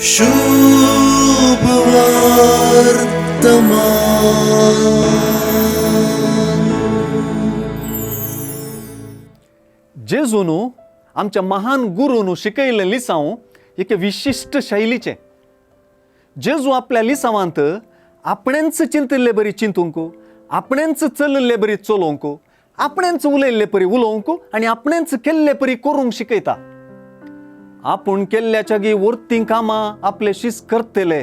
शुभ वर्तमान। जेजूनु आमच्या महान गुरुनु शिकयले लिसांव एक विशिष्ट शैलीचे। जेजू आपल्या लिसांवांत आपणेंच चिंतिल्ले बरी चिंतूंक, आपणेंच चल्ले बरी चलोवंक, आपणेंच उलयल्ले परी उलोवंक आनी आपणेंच केल्ले परी करूंक शिकयता। आपूण केल्ल्याच्या गी वर्तीं कामां आपले शीस करतले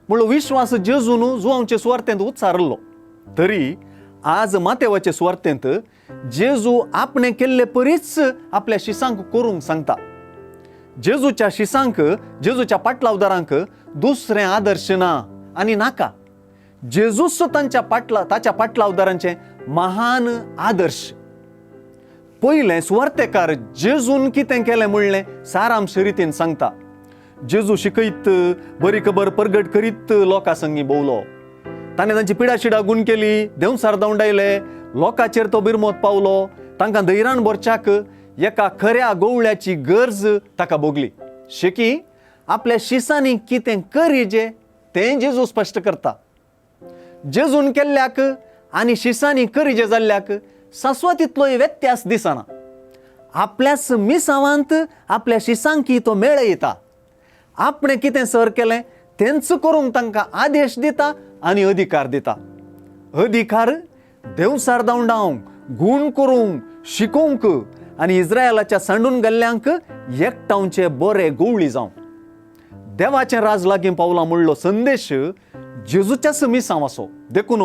म्हणून विश्वास जेजून जुवांवचे सुवार्थेंत उच्चारलो। तरी आज मातेवाचे सुवार्थेंत जेजू आपणे केल्ले परीच आपल्या शिसांक करूंक सांगता। जेजूच्या शिसांक, जेजूच्या पाटलावदारांक दुसरें आदर्श ना आनी नाका। जेजूच ताच्या पाटलावदारांचे महान आदर्श। पयले सुवार्थेकार जेजून कितें केलें म्हणलें सारांश रितीन सांगता। जेजू शिकयत, बरी खबर परगट करीत लोकां संगी भोंवलो। ताणें तांची पिडाशिडा गूण केली, देंवसार दवंडायले, लोकांचेर तो बिरमोत पावलो, तांकां धैर्यान भरच्याक एका खऱ्या गवळ्याची गरज ताका भोगली। शेकी आपल्या शिसांनी कितें करीजे तें जेजू स्पश्ट करता। जेजून केल्ल्याक आनी शिसांनी करीजे जाल्ल्याक शाश्वतीतलोय व्यत्यास दिसना। आपल्याच मिसांवांत आपल्या शिसांकी तो मेळ येता। आपणे कितें सर केलें तेंच करूंक तांकां आदेश दिता आनी अधिकार दिता। अधिकार देंवसार दवंडावंक, गूण करूंक, शिकोवंक आनी इस्रायलाच्या सांडून गेल्ल्यांक एकठांवचे बरे गवळी जावंक। देवाचें राज लागीं पावलां म्हणलो संदेश जेजूच्याच मिसांव आसो। देखून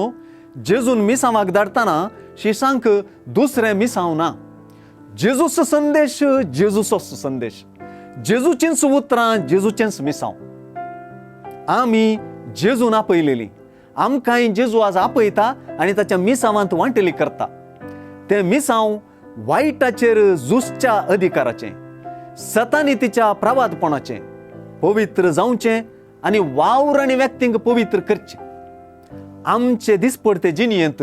जेजून मिसांवाक धाडटाना शिसांक दुसरें मिसांव ना। जेजूच संदेश, जेजूचोच संदेश, जेजूचींच उतरां, जेजूचेंच मिसांव। आमी जेजून आपयलेलीं, आमकांय जेजू आज आपयता आनी ताच्या मिसांवांत वांटेली करता। तें मिसांव वायटाचेर झुजच्या अधिकाराचें, सतानितीच्या प्रवादपणाचें, पवित्र जावचें आनी वावर आनी व्यक्तींक पवित्र करचें। आमचे दिसपडते जिणयेंत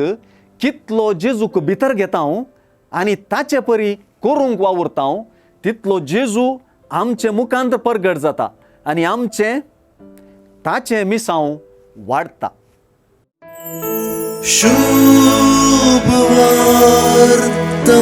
कितलो जेजूक भितर घेता आनी ताचे परी करूंक वावुरता तितलो जेजू आमचे मुखांत परगट जाता आनी आमचें ताचें मिसांव वाडटा। शुभ वर्तमान।